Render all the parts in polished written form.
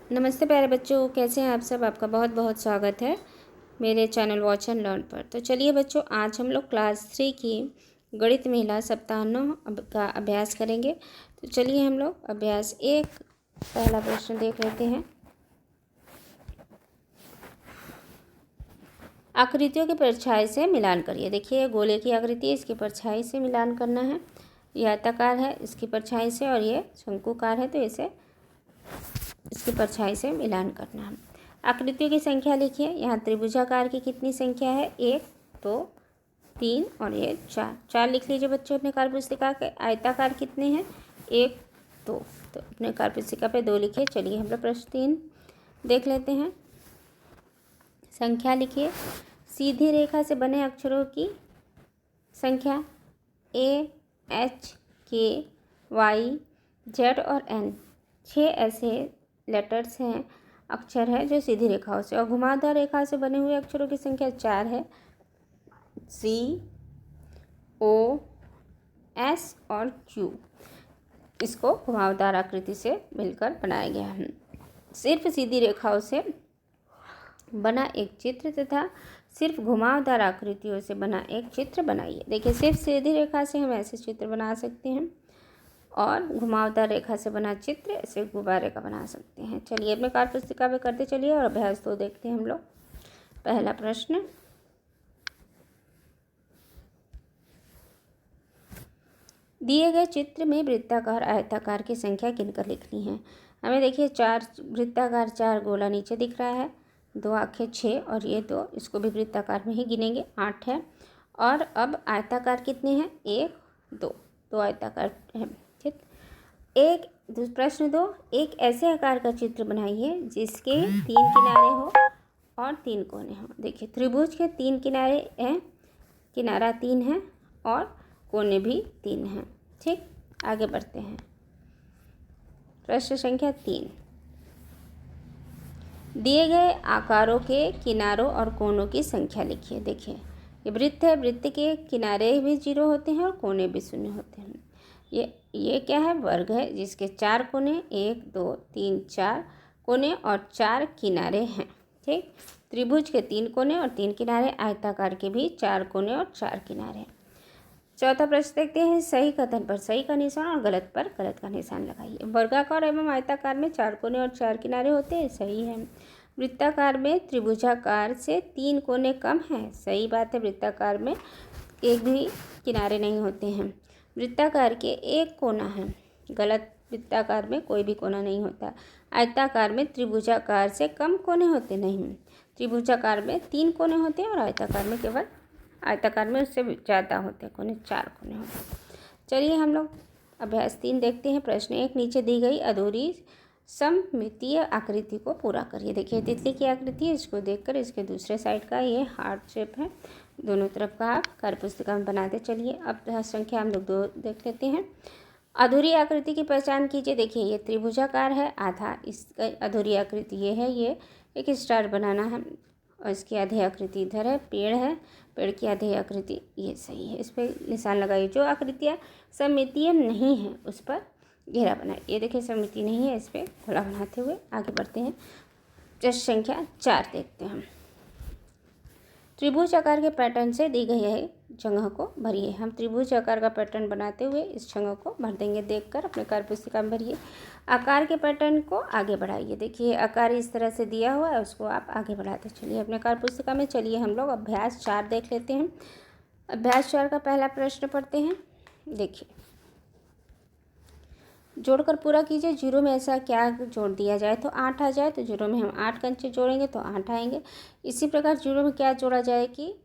नमस्ते प्यारे बच्चों, कैसे हैं आप सब। आपका बहुत बहुत स्वागत है मेरे चैनल वॉच एंड लर्न पर। तो चलिए बच्चों, आज हम लोग क्लास 3 की गणित महिला सप्ताह 9 का अभ्यास करेंगे। तो चलिए हम लोग अभ्यास 1 पहला प्रश्न देख लेते हैं। आकृतियों की परछाई से मिलान करिए। देखिए, गोले की आकृति, इसकी परछाई से मिलान करना है। यह आयताकार है, इसकी परछाई से, और ये शंकुकार है तो इसे इसकी परछाई से मिलान करना है। आकृतियों की संख्या लिखिए। यहाँ त्रिभुजाकार की कितनी संख्या है? 1 2 3 और ये 4 लिख लीजिए बच्चों अपने कार्यपुस्तिका के। आयताकार कितने हैं? 1 2, तो अपने कार्यपुस्तिका पे 2 लिखिए। चलिए हम लोग प्रश्न 3 देख लेते हैं। संख्या लिखिए। सीधी रेखा से बने अक्षरों की संख्या AHKYZ और N। 6 ऐसे लेटर्स हैं, अक्षर है जो सीधी रेखाओं से, और घुमावदार रेखा से बने हुए अक्षरों की संख्या 4 है। COS और Q। इसको घुमावदार आकृति से मिलकर बनाया गया है। सिर्फ सीधी रेखाओं से बना एक चित्र तथा सिर्फ घुमावदार आकृतियों से बना एक चित्र बनाइए। देखिए, सिर्फ सीधी रेखा से हम ऐसे चित्र बना सकते हैं और घुमावदार रेखा से बना चित्र ऐसे गुब्बारे का बना सकते हैं। चलिए अपने कार्यपुस्तिका में करते चलिए और अभ्यास 2 देखते हैं हम लोग। पहला प्रश्न, दिए गए चित्र में वृत्ताकार आयताकार की संख्या गिनकर लिखनी है। हमें देखिए 4 वृत्ताकार, 4 गोला नीचे दिख रहा है, 2 आँखें 6 और ये 2, इसको भी वृत्ताकार में ही गिनेंगे, 8 है। और अब आयताकार कितने हैं? 1 2 आयताकार है। ठीक, प्रश्न 2, एक ऐसे आकार का चित्र बनाइए जिसके 3 किनारे हो और 3 कोने हो। देखिए, त्रिभुज के 3 किनारे हैं, किनारा 3 है और कोने भी 3 हैं। ठीक, आगे बढ़ते हैं। प्रश्न संख्या 3, दिए गए आकारों के किनारों और कोनों की संख्या लिखिए। देखिए, ये वृत्त है, वृत्त के किनारे भी 0 होते हैं और कोने भी 0 होते हैं। ये क्या है? वर्ग है जिसके 4 कोने, 1 2 3 4 कोने और 4 किनारे हैं। ठीक, त्रिभुज के 3 कोने और 3 किनारे, आयताकार के भी 4 कोने और 4 किनारे हैं। चौथा प्रश्न देखते हैं। सही कथन पर सही का निशान और गलत पर गलत का निशान लगाइए। वर्गाकार एवं आयताकार में 4 कोने और 4 किनारे होते हैं, सही है। वृत्ताकार में त्रिभुजाकार से 3 कोने कम हैं, सही बात है। वृत्ताकार में एक भी किनारे नहीं होते हैं। वृत्ताकार के 1 कोना है, गलत। वृत्ताकार में कोई भी कोना नहीं होता। आयताकार में त्रिभुजाकार से कम कोने होते नहीं। त्रिभुजाकार में 3 कोने होते हैं और आयताकार में उससे ज़्यादा होते हैं कोने, 4 कोने होते हैं। चलिए हम लोग अभ्यास 3 देखते हैं। प्रश्न 1, नीचे दी गई अधूरी सममितीय आकृति को पूरा करिए। देखिए, तितली की आकृति है, इसको देखकर इसके दूसरे साइड का ये हार्ट शेप है, दोनों तरफ का आप कार्यपुस्तिका में बनाते चलिए। अब संख्या हम लोग 2 देख लेते हैं। अधूरी आकृति की पहचान कीजिए। देखिए, ये त्रिभुजाकार है, आधा इसका अधूरी आकृति ये है, ये एक स्टार बनाना है और इसकी आधी आकृति इधर है, पेड़ है, पेड़ की आधी आकृति ये सही है। इस पर निशान लगाइए। जो आकृतियाँ सममितीय नहीं हैं उस पर घेरा बनाए। ये देखिए सममिति नहीं है, इस पर गोला बनाते हुए आगे बढ़ते हैं। प्रश्न संख्या 4 देखते हैं। त्रिभुज आकार के पैटर्न से दी गई है जगह को भरिए। हम त्रिभुज आकार का पैटर्न बनाते हुए इस जगह को भर देंगे। देखकर अपने कार्यपुस्तिका में भरिए। आकार के पैटर्न को आगे बढ़ाइए। देखिए, आकार इस तरह से दिया हुआ है, उसको आप आगे बढ़ाते चलिए अपने कार्यपुस्तिका में। चलिए हम लोग अभ्यास 4 देख लेते हैं। अभ्यास 4 का पहला प्रश्न पढ़ते हैं। देखिए, जोड़कर पूरा कीजिए। 0 में ऐसा क्या जोड़ दिया जाए तो 8 आ जाए, तो 0 में हम 8 कंचे जोड़ेंगे तो 8 आएंगे। इसी प्रकार 0 में क्या जोड़ा जाए कि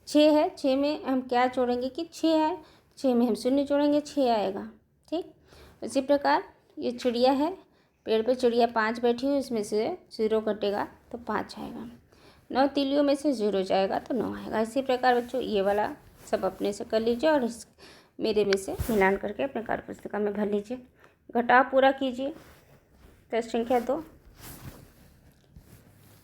6 है, 6 में हम क्या जोड़ेंगे कि 6 आए, 6 में हम 0 जोड़ेंगे, 6 आएगा। ठीक, इसी प्रकार ये चिड़िया है, पेड़ पे चिड़िया 5 बैठी हुई, इसमें से 0 कटेगा तो 5 आएगा। 9 तीलियों में से 0 जाएगा तो 9 आएगा। इसी प्रकार बच्चों ये वाला सब अपने से कर लीजिए और इस मेरे में से मिलान करके अपने कार्यपुस्तिका में भर लीजिए। घटाव पूरा कीजिए। प्रश्न संख्या 2,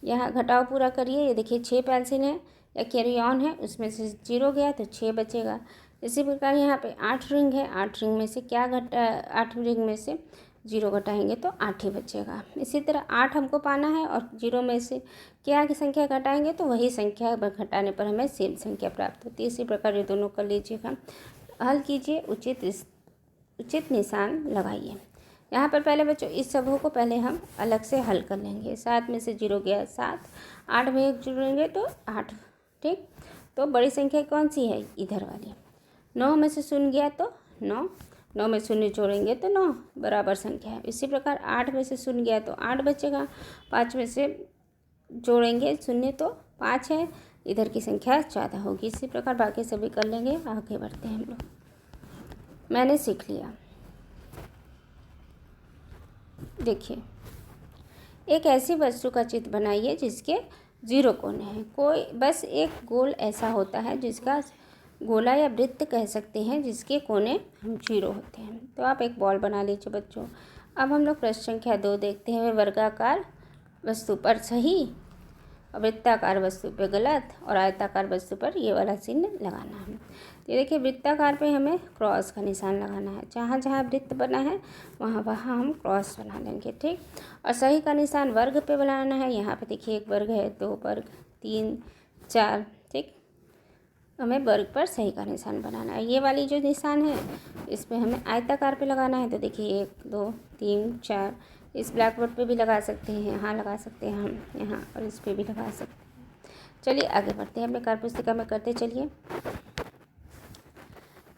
यहाँ घटाव पूरा करिए। ये देखिए 6 पेंसिल है या कैरी ऑन है, उसमें से 0 गया तो 6 बचेगा। इसी प्रकार यहाँ पे 8 रिंग है, 8 रिंग में से क्या 8 रिंग में से जीरो घटाएंगे तो 8 ही बचेगा। इसी तरह 8 हमको पाना है और जीरो में से क्या की संख्या घटाएंगे तो वही संख्या घटाने पर हमें सेम संख्या प्राप्त होती है। इसी प्रकार ये दोनों कर लीजिएगा। हल कीजिए, उचित निशान लगाइए। यहाँ पर पहले बच्चों इस सबों को पहले हम अलग से हल कर लेंगे। 7 में से 0 गया 7, 8 में 1 जुड़ेंगे तो 8, ठीक। तो बड़ी संख्या कौन सी है, इधर वाली। 9 में से 0 गया तो 9, 9 में 0 जोड़ेंगे तो 9 बराबर संख्या है। इसी प्रकार 8 में से 0 गया तो 8 बचेगा, 5 में से जोड़ेंगे 0 तो 5 है, इधर की संख्या 14 होगी। इसी प्रकार बाकी सभी कर लेंगे। आगे बढ़ते हैं हम लोग। मैंने सीख लिया। देखिए, एक ऐसी वस्तु का चित्र बनाइए जिसके 0 कोने हैं। कोई बस एक गोल ऐसा होता है जिसका गोला या वृत्त कह सकते हैं जिसके कोने हम 0 होते हैं। तो आप एक बॉल बना लीजिए बच्चों। अब हम लोग प्रश्न संख्या 2 देखते हैं। वर्गाकार वस्तु पर सही, वृत्ताकार वस्तु पे गलत और आयताकार वस्तु पर ये वाला चिन्ह लगाना है। तो ये देखिए, वृत्ताकार पे हमें क्रॉस का निशान लगाना है। जहाँ जहाँ वृत्त बना है वहाँ वहाँ हम क्रॉस बना लेंगे, ठीक। और सही का निशान वर्ग पे बनाना है। यहाँ पे देखिए 1 वर्ग है, 2 वर्ग, 3, 4, ठीक। हमें वर्ग पर सही का निशान बनाना है। ये वाली जो निशान है इस पर हमें आयताकार पे लगाना है। तो देखिए 1, 2, 3, 4, इस ब्लैक बोर्ड पे भी लगा सकते हैं, यहाँ लगा सकते हैं हम, यहाँ, और इस पे भी लगा सकते हैं। चलिए आगे बढ़ते हैं। अपने कार्य पुस्तिका में करते चलिए।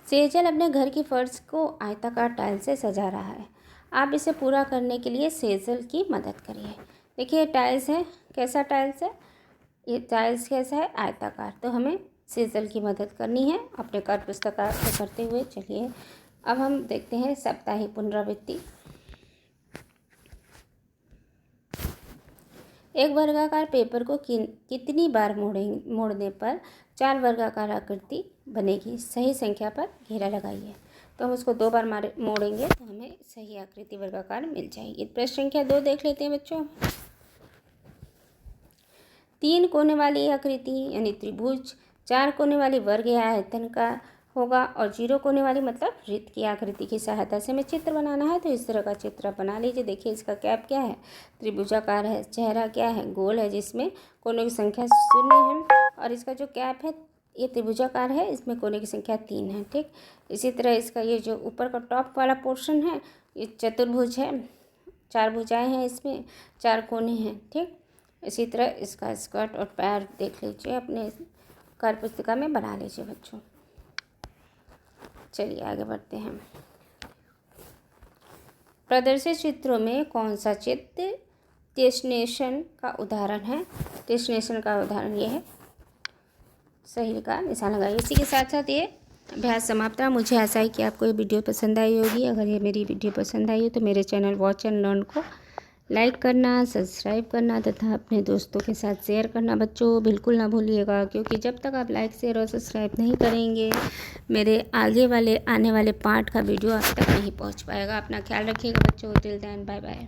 सेजल अपने घर की फर्श को आयताकार टाइल से सजा रहा है। आप इसे पूरा करने के लिए सेजल की मदद करिए। देखिए टाइल्स है, कैसा टाइल्स है, ये टाइल्स कैसा है, आयताकार। तो हमें सेजल की मदद करनी है अपने कार्य पुस्तिका को करते हुए। चलिए अब हम देखते हैं साप्ताहिक पुनरावृत्ति। एक वर्गाकार पेपर को कितनी बार मोड़ने पर 4 वर्गाकार आकृति बनेगी। सही संख्या पर घेरा लगाइए। तो हम उसको 2 बार मोड़ेंगे तो हमें सही आकृति वर्गाकार मिल जाएगी। प्रश्न संख्या 2 देख लेते हैं बच्चों। 3 कोने वाली आकृति यानी त्रिभुज 4 कोने वाली वर्ग या आयतन का होगा और 0 कोने वाली मतलब वृत्त की आकृति की सहायता से हमें चित्र बनाना है। तो इस तरह का चित्र बना लीजिए। देखिए इसका कैप क्या है, त्रिभुजाकार है। चेहरा क्या है, गोल है, जिसमें कोनों की संख्या 0 है। और इसका जो कैप है ये त्रिभुजाकार है, इसमें कोने की संख्या 3 है, ठीक। इसी तरह इसका ये जो ऊपर का टॉप वाला पोर्शन है ये चतुर्भुज है, 4 भुजाएँ हैं, इसमें 4 कोने हैं, ठीक। इसी तरह इसका स्कर्ट और पैर देख लीजिए, अपने कार्य पुस्तिका में बना लीजिए बच्चों। चलिए आगे बढ़ते हैं। प्रदर्शित चित्रों में कौन सा चित्र डेस्टिनेशन का उदाहरण है। डेस्टिनेशन का उदाहरण ये है। सही का निशान लगाइए। इसी के साथ साथ ये अभ्यास समाप्त है। मुझे आशा है कि आपको ये वीडियो पसंद आई होगी। अगर ये मेरी वीडियो पसंद आई हो तो मेरे चैनल वॉच एंड लर्न को लाइक करना, सब्सक्राइब करना तथा अपने दोस्तों के साथ शेयर करना बच्चों बिल्कुल ना भूलिएगा, क्योंकि जब तक आप लाइक, शेयर और सब्सक्राइब नहीं करेंगे मेरे आने वाले पार्ट का वीडियो आप तक नहीं पहुंच पाएगा। अपना ख्याल रखिएगा बच्चों। Till then bye bye.